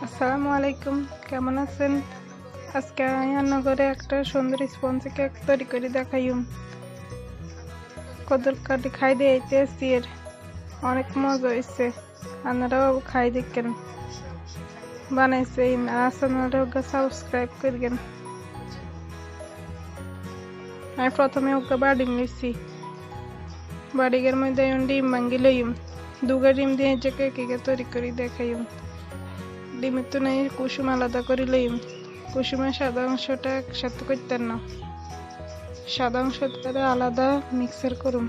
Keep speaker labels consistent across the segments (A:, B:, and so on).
A: আসসালামু আলাইকুম, কেমন আছেন? আজকে আমি রান্না করে একটা সুন্দর স্পঞ্জি কেক তৈরি করে দেখাইম। কদর কাটি খাই দিয়েছি এর অনেক মজা হয়েছে। আপনারাও খাই দেখেন, বানাইছে আপনারাও সাবস্ক্রাইব করবেন। আমি প্রথমে ওকে বাডিং নিচ্ছি। বাডিংয়ের মধ্যে ডিম ভাঙ্গি লইম। দুগা ডিম দিয়ে যে কেক তৈরি করে দেখাইম। ডিমের তো নেই কুসুম আলাদা করে লইম। কুসুমের সাদা অংশটা একসাথে করতেন না, সাদা অংশটা আলাদা মিক্সার করুন।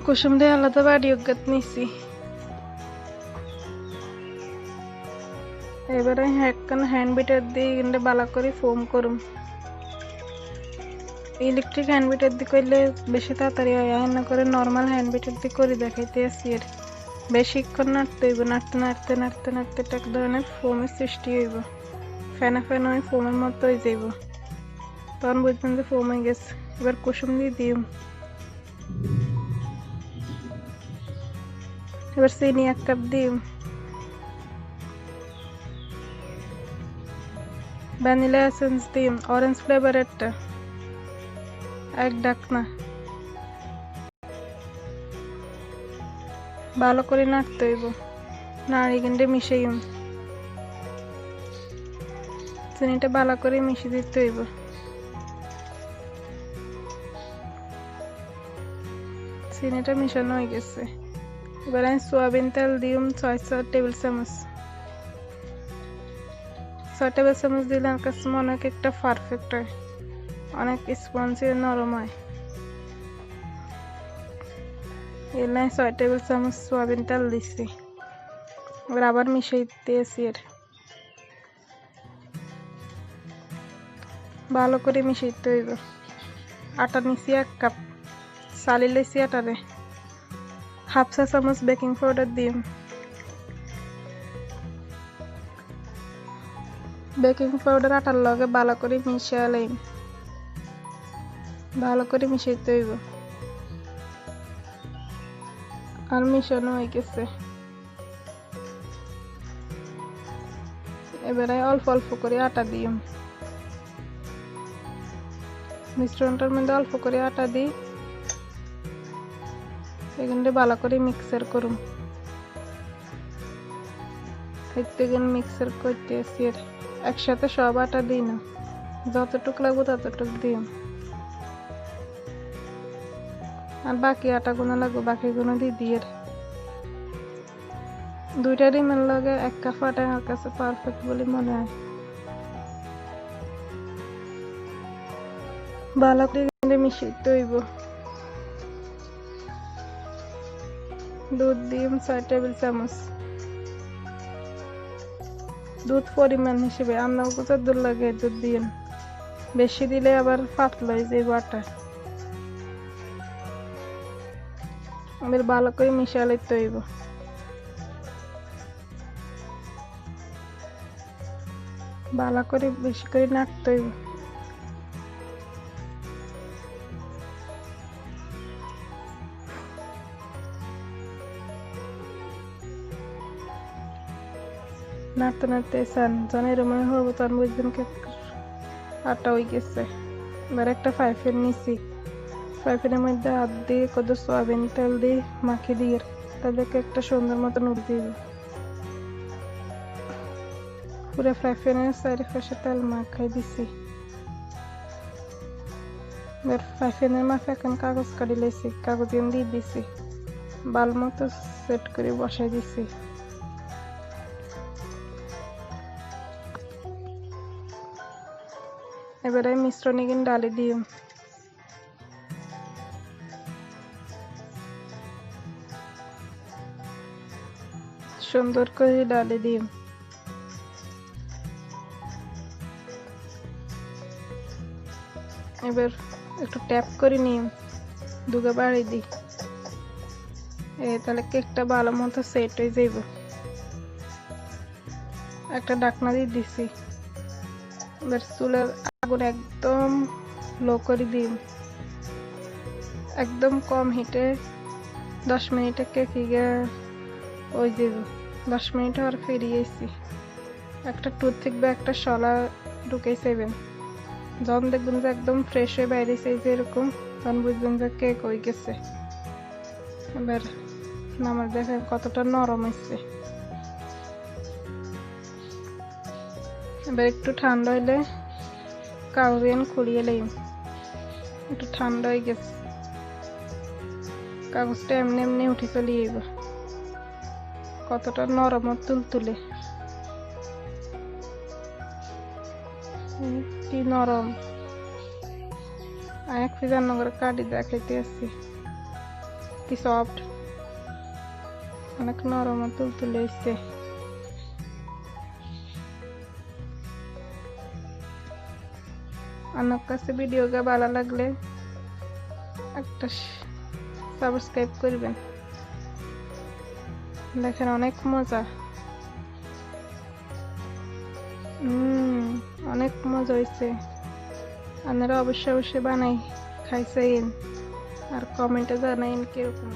A: কুসুম দিয়ে আলাদা বাড়ি অজ্ঞাত নিচ্ছি। এবারে হ্যান্ড বিটার দিয়ে কিন্তু বালা করে ফোম করুন। ইলেকট্রিক হ্যান্ড বিটার দিয়ে করলে বেশি তাড়াতাড়ি হয়, না করে নর্মাল হ্যান্ড বিটার দিয়ে করে দেখাইতে আসি। এর বেশিক্ষণ নাড়তে হইব, নাড়তে নাড়তে নাড়তে নাড়তে এক ধরনের ফোমের সৃষ্টি হইব। ফেনা ফেনা হয়ে ফোমের মতো হয়ে যাইব, তখন বুঝবেন যে ফোম হয়ে গেছে। এবার কুসুম দিয়ে দিম। এবার চিনি 1 কাপ দিম। ভ্যানিলা এসেন্স দিম, অরেঞ্জ ফ্লেভারেরটা 1 ঢাকনা। ভালো করে নাড়তে হইব, নাড়ি গেন্ডে মিশাইম। চিনিটা ভালো করে মিশিয়ে দিতে হইব। চিনিটা মিশানো হয়ে গেছে। এবার আমি সয়াবিন তেল দিম 6 টেবিল চামচ। 6 টেবিল চামচ দিলে আমার কাছে মনে হয় কেকটা পারফেক্ট হয়, অনেক স্পঞ্জি নরম হয়। এর 6 টেবিল চামচ সয়াবিন তেল দিচ্ছি। এবার আবার মিশাইতে আসি। এর ভালো করে মিশাইতে হইব। আটা নিচ্ছি 1 কাপ, চালি লইছি আটারে। 1/2 চা চামচ বেকিং পাউডার দিম। বেকিং পাউডার আটার লগে ভালো করে মিশাইলাম। ভালো করে মিশাইতে হইব। আর মিশানো হয়ে গেছে। এবারে অল্প অল্প করে আটা দিম। মিশ্রণটার মধ্যে অল্প করে আটা দিই। এখানে ভালো করে মিক্সার করুন। মিক্সার করতে আসি। একসাথে সব আটা দিই না, যতটুকু লাগবে ততটুকু দিই। আর বাকি আটাগুলো লাগবে, বাকিগুলো দিয়ে। 2টা ডিমের লগে 1 কাপ আটা আমার কাছে পারফেক্ট বলে মনে হয়। ভালো করে মিশাইতে হইব। দুধ দিম 6 টেবিল চামচ। দুধ পরিমাণ হিসেবে আপনার যত লাগে দুধ দিন, বেশি দিলে আবার পাতলা হয়ে যাবে আটা। এবার ভালো করে মিশিয়ে লইতে হইব। ভালো করে বেশি করে নাড়তে হইব। নাড়তে নাড়তে যখন এরকম হবো তখন বুঝবেন কেক আটা হয়ে গেছে। এবার একটা ফ্রাই প্যান নিচ্ছি। ফ্রাই প্যানের মধ্যে হাত দিয়ে কত সয়াবিন তেল দিয়ে মাখিয়ে দিয়ে তাদেরকে একটা সুন্দর মতন উঠে দিব। পুরো ফ্রাই প্যানের চারিপাশে তেল মাখাই দিছি। এবার ফ্রাই প্যানের মাঝে এখন কাগজ কাটি লাইছি, কাগজ দিয়ে দিছি। ভালো মতো সেট করে বসাই দিছি। এবারে মিশ্রণ এখানে ডালি দিই। সুন্দর করে ডালি দিই। এবার একটু ট্যাপ করে নিই, দুগা বাড়ি দিই। তাহলে কেকটা ভালো মতো সেট হয়ে যাইব। একটা ঢাকনা দিয়ে দিছি। এবার চুলের আগুন একদম লো করে দিই। একদম কম হিটে 10 মিনিটে কেক ওই যে 10 মিনিট আর ফিরিয়েছি একটা টুথপিক বা একটা শলা ঢুকাইছেন যখন দেখবেন যে একদম ফ্রেশ হয়ে বাইরেছে এই যে এরকম তখন বুঝবেন যে কেক হয়ে গেছে এবার নামাজ দেখেন কতটা নরম হয়েছে এবার একটু ঠান্ডা হইলে কাগজ খুলিয়ে লইম একটু ঠান্ডা হয়ে গেছে কাগজটা এমনি এমনি উঠে চলে যাবে কতটা নরম তুলতুলে কি নরম এক ফিজার নগর কাটি দেখাইতে আসছি কি সফট অনেক নরম তুলতুলে এসছে আমার কাছে ভিডিওটা ভালো লাগলে একটা সাবস্ক্রাইব করবেন দেখেন অনেক মজা অনেক মজা হয়েছে আপনারা অবশ্যই বানাই খাইছেন আর কমেন্টে জানাইন কিরকম।